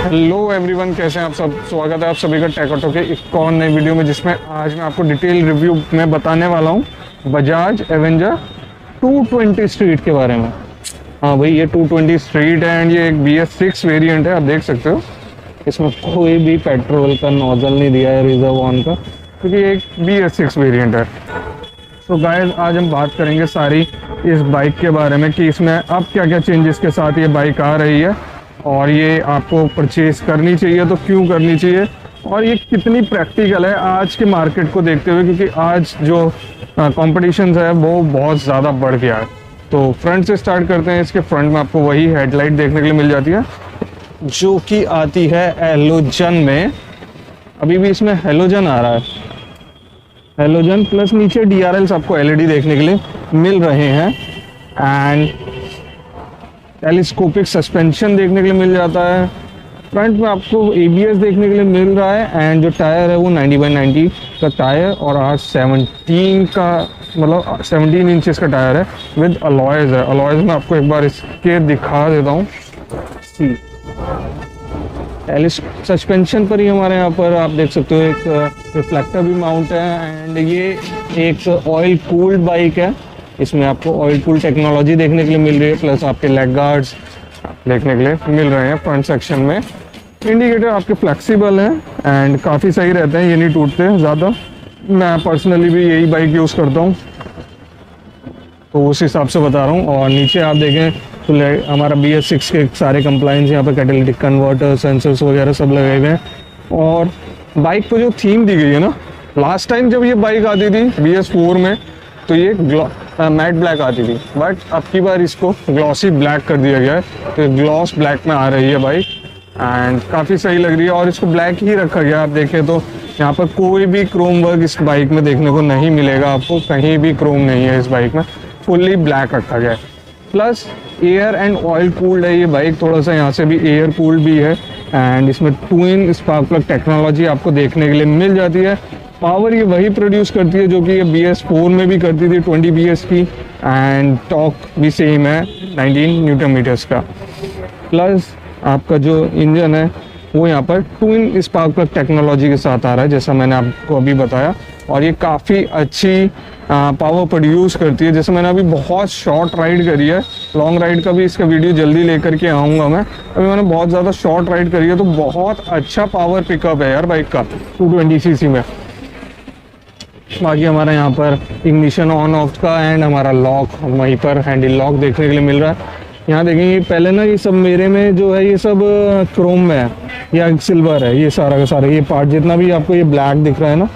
Hello everyone, कैसे हैं आप सब। स्वागत है आप सभी का टेक ऑटो के एक और नई वीडियो में, जिसमें आज मैं आपको डिटेल रिव्यू में बताने वाला हूं बजाज एवेंजर 220 स्ट्रीट के बारे में। हाँ भाई, ये 220 स्ट्रीट है एंड ये एक BS6 वेरिएंट है। आप देख सकते हो इसमें कोई भी पेट्रोल का नोजल नहीं दिया है रिजर्व ऑन का, क्योंकि ये एक BS6 वेरिएंट है। तो गाइस, आज हम बात करेंगे सारी इस बाइक के बारे में कि इसमें अब क्या क्या चेंजेस के साथ ये बाइक आ रही है और ये आपको परचेज करनी चाहिए तो क्यों करनी चाहिए, और ये कितनी प्रैक्टिकल है आज के मार्केट को देखते हुए, क्योंकि आज जो कंपटीशन है वो बहुत ज़्यादा बढ़ गया है। तो फ्रंट से स्टार्ट करते हैं। इसके फ्रंट में आपको वही हेडलाइट देखने के लिए मिल जाती है जो कि आती है हेलोजन में। अभी भी इसमें हेलोजन आ रहा है, हेलोजन प्लस नीचे DRLs आपको LED देखने के लिए मिल रहे हैं एंड टेलीस्कोपिक सस्पेंशन देखने के लिए मिल जाता है। फ्रंट में आपको ABS देखने के लिए मिल रहा है एंड जो टायर है वो 90/90 का टायर और आज 17 इंचेस का टायर है विद अलॉयज है। अलॉयज में आपको एक बार इसके दिखा देता हूँ। सस्पेंशन पर ही हमारे यहाँ पर आप देख सकते हो एक रिफ्लेक्टर भी माउंट है एंड ये एक ऑयल कूल्ड बाइक है। इसमें आपको ऑयल कूल टेक्नोलॉजी देखने के लिए मिल रही है, प्लस आपके लेग गार्ड्स देखने के लिए मिल रहे हैं फ्रंट सेक्शन में। इंडिकेटर आपके फ्लेक्सिबल हैं एंड काफ़ी सही रहते हैं, ये नहीं टूटते ज़्यादा। मैं पर्सनली भी यही बाइक यूज़ करता हूँ तो उस हिसाब से बता रहा हूँ। और नीचे आप देखें तो हमारा BS6 के सारे कंप्लाइंस यहाँ पर कैटेलिटिक कन्वर्टर, सेंसर्स वगैरह सब लगे हुए हैं। और बाइक को जो थीम दी गई है ना, लास्ट टाइम जब ये बाइक आती थी BS4 में तो ये मैट ब्लैक आती थी, बट अब की बार इसको ग्लॉसी ब्लैक कर दिया गया है। तो ग्लॉस ब्लैक में आ रही है बाइक एंड काफ़ी सही लग रही है और इसको ब्लैक ही रखा गया। आप देखें तो यहाँ पर कोई भी क्रोम वर्क इस बाइक में देखने को नहीं मिलेगा, आपको कहीं भी क्रोम नहीं है इस बाइक में, फुल्ली ब्लैक रखा गया है। Plus air and oil cooled है ये बाइक, थोड़ा सा यहाँ से भी एयर कूल्ड भी है एंड इसमें ट्विन स्पार्क प्लग टेक्नोलॉजी आपको देखने के लिए मिल जाती है। पावर ये वही प्रोड्यूस करती है जो कि ये BS4 में भी करती थी 20 BS की एंड टॉर्क भी सेम है 19 न्यूटन मीटर्स का। प्लस आपका जो इंजन है वो यहाँ पर ट्विन स्पार्क प्लग टेक्नोलॉजी के साथ आ रहा है, जैसा मैंने आपको अभी बताया। और ये काफ़ी अच्छी पावर प्रोड्यूस करती है। जैसे मैंने अभी बहुत शॉर्ट राइड करी है, लॉन्ग राइड का भी इसका वीडियो जल्दी लेकर के आऊँगा मैं। अभी मैंने बहुत ज़्यादा शॉर्ट राइड करी है तो बहुत अच्छा पावर पिकअप है यार बाइक का 220cc में। बाकी हमारा यहाँ पर इग्निशन ऑन ऑफ का एंड हमारा लॉक वहीं पर हैंडल लॉक देखने के लिए मिल रहा है। यहाँ देखेंगे पहले ना ये सब मेरे में जो है ये सब क्रोम में है या सिल्वर है, ये सारा का सारा ये पार्ट जितना भी आपको ये ब्लैक दिख रहा है ना,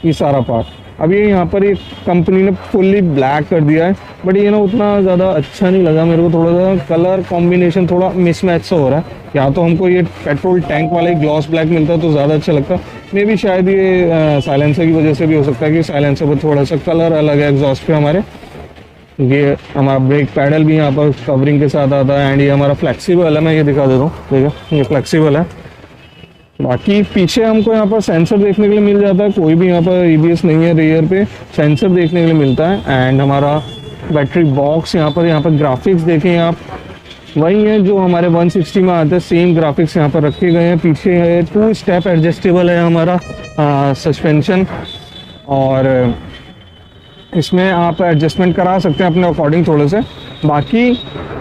ये सारा पार्ट अब ये यहाँ पर ये कंपनी ने फुल्ली ब्लैक कर दिया है। बट ये ना उतना ज़्यादा अच्छा नहीं लगा मेरे को, थोड़ा सा कलर कॉम्बिनेशन थोड़ा मिसमैच सा हो रहा है। या तो हमको ये पेट्रोल टैंक वाला ग्लॉस ब्लैक मिलता तो ज़्यादा अच्छा लगता। मे भी शायद ये साइलेंसर की वजह से भी हो सकता है कि साइलेंसर पर थोड़ा सा कलर अलग है एग्जॉस्ट पे हमारे। ये हमारा ब्रेक पैडल भी यहाँ पर कवरिंग के साथ आता है एंड ये हमारा फ्लेक्सिबल है। मैं ये दिखा देता हूँ, देखिए ये फ्लेक्सिबल है। बाकी पीछे हमको यहाँ पर सेंसर देखने के लिए मिल जाता है, कोई भी यहाँ पर ABS नहीं है, रियर पे सेंसर देखने के लिए मिलता है। एंड हमारा बैटरी बॉक्स यहाँ पर ग्राफिक्स देखें आप वही है जो हमारे 160 में आते हैं, सेम ग्राफिक्स यहाँ पर रखे गए हैं। पीछे है 2 स्टेप एडजस्टेबल है हमारा सस्पेंशन और इसमें आप एडजस्टमेंट करा सकते हैं अपने अकॉर्डिंग थोड़े से। बाकी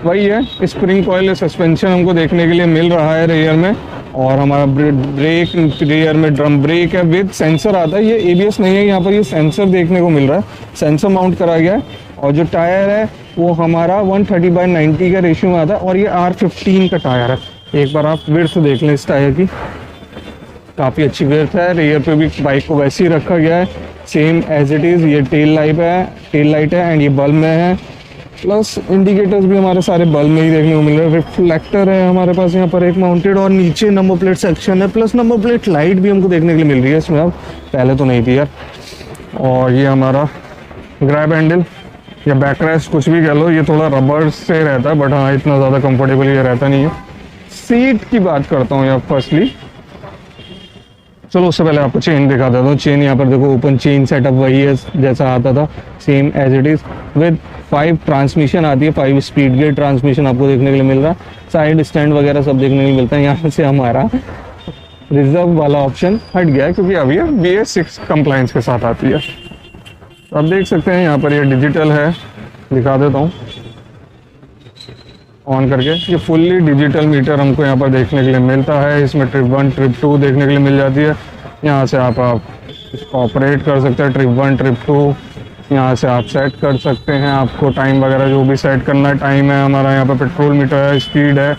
वही है स्प्रिंग कॉइल सस्पेंशन हमको देखने के लिए मिल रहा है रियर में। और हमारा ब्रेक रियर में ड्रम ब्रेक है विद सेंसर आता है, ये ABS नहीं है, यहाँ पर ये सेंसर देखने को मिल रहा है, सेंसर माउंट करा गया है। और जो टायर है वो हमारा 130/90 का रेशियो में आता है और ये R15 का टायर है। एक बार आप विड्थ देख लें इस टायर की, काफ़ी अच्छी विड्थ है। रियर पे भी बाइक को वैसे ही रखा गया है सेम एज इट इज़। ये टेल लाइट है एंड ये बल्ब में है। प्लस इंडिकेटर्स भी हमारे सारे बल्ब में ही देखने को मिल रहे हैं। रिफ्लेक्टर है हमारे पास यहाँ पर एक माउंटेड और नीचे नंबर प्लेट सेक्शन है, प्लस नंबर प्लेट लाइट भी हमको देखने के लिए मिल रही है इसमें, अब पहले तो नहीं थी यार। और ये हमारा ग्रैब हैंडल या बैकरेस्ट कुछ भी कह लो, ये थोड़ा रबर से रहता है बट हाँ इतना ज़्यादा कंफर्टेबल ये रहता नहीं है। सीट की बात करता हूँ यार फर्स्टली, चलो उससे पहले आपको चेन दिखा देता हूँ। चेन यहाँ पर देखो ओपन चेन सेटअप वही है जैसा आता था, same as it is with 5 transmission आती है, 5 स्पीड गेट ट्रांसमिशन आपको देखने के लिए मिल रहा है। साइड स्टैंड वगैरह सब देखने को मिलता है। यहाँ से हमारा रिजर्व वाला ऑप्शन हट गया है क्योंकि अभी BS6 कंप्लायंस के साथ आती है। तो आप देख सकते हैं यहाँ पर ये डिजिटल है, दिखा देता हूँ ऑन करके। ये फुल्ली डिजिटल मीटर हमको यहाँ पर देखने के लिए मिलता है। इसमें ट्रिप 1 ट्रिप 2 देखने के लिए मिल जाती है। यहाँ से आप इसको ऑपरेट कर सकते हैं, ट्रिप 1 ट्रिप 2। यहाँ से आप सेट कर सकते हैं, आपको टाइम वगैरह जो भी सेट करना है। टाइम है हमारा, यहाँ पर पेट्रोल मीटर है, स्पीड है,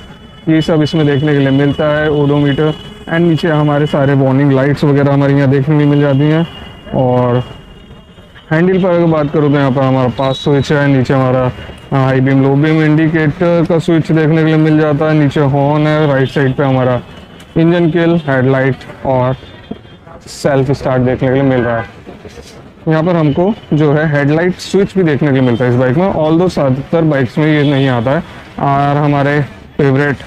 ये सब इसमें देखने के लिए मिलता है। ओडोमीटर एंड नीचे हमारे सारे वार्निंग लाइट्स वगैरह हमारे यहाँ देखने को मिल जाती हैं। और हैंडल पर अगर बात करूँ तो यहाँ पर हमारा पास स्विच है, नीचे हमारा high beam low beam indicator का स्विच देखने के लिए मिल जाता है। नीचे हॉर्न है, राइट साइड पे हमारा इंजन किल, हेडलाइट और सेल्फ स्टार्ट देखने के लिए मिल रहा है। यहाँ पर हमको जो है हेडलाइट स्विच भी देखने के लिए मिलता है इस बाइक में। ऑल दो 77 बाइक्स में ये नहीं आता है। और हमारे फेवरेट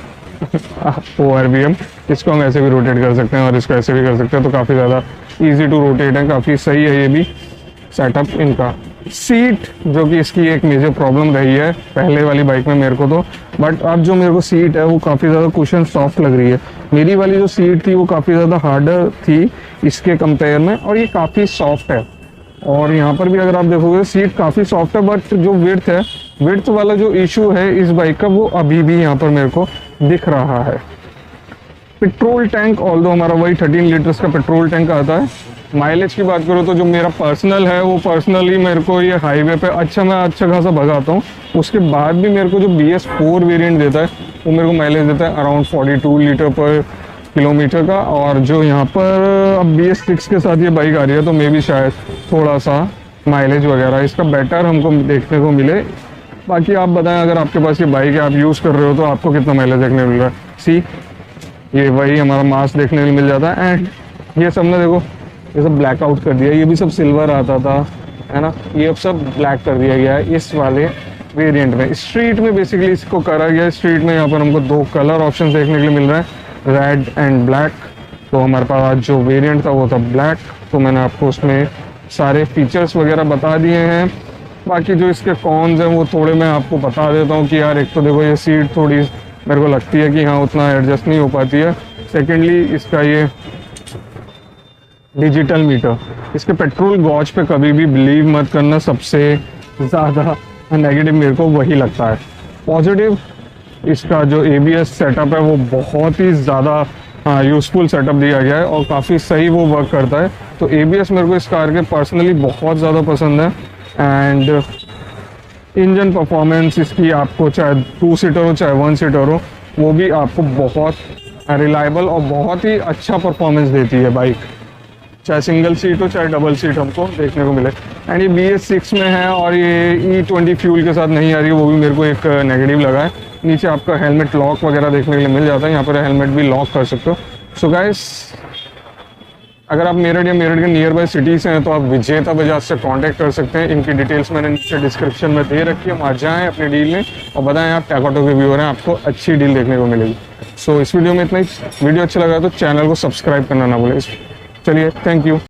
ORVM, इसको हम ऐसे भी रोटेट कर सकते हैं और इसको ऐसे भी कर सकते हैं, तो काफ़ी ज़्यादा ईजी टू रोटेट है, काफ़ी सही है ये भी सेटअप इनका। सीट जो कि इसकी एक मेजर प्रॉब्लम रही है पहले वाली बाइक में मेरे को तो, बट अब जो मेरे को सीट है वो काफ़ी ज़्यादा कुशन सॉफ्ट लग रही है। मेरी वाली जो सीट थी वो काफ़ी ज़्यादा हार्डर थी इसके कंपेयर में, और ये काफ़ी सॉफ्ट है। और यहाँ पर भी अगर आप देखोगे सीट काफ़ी सॉफ्ट है, बट जो विड्थ है, विड्थ वाला जो इशू है इस बाइक का वो अभी भी यहाँ पर मेरे को दिख रहा है। पेट्रोल टैंक ऑल्दो हमारा वही 13 लीटर्स का पेट्रोल टैंक आता है। माइलेज की बात करूँ तो जो मेरा पर्सनल है वो पर्सनली मेरे को ये हाईवे पे मैं अच्छा खासा भगाता हूँ। उसके बाद भी मेरे को जो BS4 वेरिएंट देता है वो मेरे को माइलेज देता है अराउंड 42 लीटर पर किलोमीटर का। और जो यहाँ पर अब BS6 के साथ ये बाइक आ रही है तो मे भी शायद थोड़ा सा माइलेज वगैरह इसका बेटर हमको देखने को मिले। बाकी आप बताएं, अगर आपके पास ये बाइक है, आप यूज़ कर रहे हो, तो आपको कितना माइलेज देखने को मिल रहा है। सी ये वही हमारा मास्क देखने को मिल जाता है। एंड ये सब ना देखो, ये सब ब्लैक आउट कर दिया, ये भी सब सिल्वर आता था है ना, ये अब सब ब्लैक कर दिया गया है इस वाले वेरिएंट में। स्ट्रीट में बेसिकली इसको करा गया है। स्ट्रीट में यहाँ पर हमको 2 कलर ऑप्शन देखने के लिए मिल रहा है, रेड एंड ब्लैक। तो हमारे पास जो वेरिएंट था वो था ब्लैक, तो मैंने आपको उसमें सारे फीचर्स वगैरह बता दिए हैं। बाकी जो इसके कॉन्स हैं वो थोड़े मैं आपको बता देता हूँ कि यार एक तो देखो ये सीट थोड़ी मेरे को लगती है कि हाँ उतना एडजस्ट नहीं हो पाती है। सेकेंडली इसका ये डिजिटल मीटर, इसके पेट्रोल गॉज पे कभी भी बिलीव मत करना, सबसे ज़्यादा नेगेटिव मेरे को वही लगता है। पॉजिटिव इसका जो ABS सेटअप है वो बहुत ही ज़्यादा यूज़फुल सेटअप दिया गया है और काफ़ी सही वो वर्क करता है। तो ABS मेरे को इस कार के पर्सनली बहुत ज़्यादा पसंद है। एंड इंजन परफॉर्मेंस इसकी आपको चाहे 2 सीटर हो चाहे 1 सीटर हो, वो भी आपको बहुत रिलायबल और बहुत ही अच्छा परफॉर्मेंस देती है बाइक, चाहे सिंगल सीट हो चाहे डबल सीट हमको देखने को मिले। एंड ये BS6 में है और ये E20 फ्यूल के साथ नहीं आ रही है, वो भी मेरे को एक नेगेटिव लगा है। नीचे आपका हेलमेट लॉक वगैरह देखने के लिए मिल जाता है, यहाँ पर हेलमेट भी लॉक कर सकते हो। सो गाइस, अगर आप मेरठ या मेरठ के नियर बाय सिटी से हैं तो आप विजेता बजाज से कांटेक्ट कर सकते हैं। इनकी डिटेल्स मैंने नीचे डिस्क्रिप्शन में दे रखी है, वहाँ जाएँ अपनी डील में और बताएं आप टैकोटो के व्यूअर हैं, आपको अच्छी डील देखने को मिलेगी। सो इस वीडियो में इतना ही। वीडियो अच्छा लगा तो चैनल को सब्सक्राइब करना ना भूलें। चलिए, थैंक यू।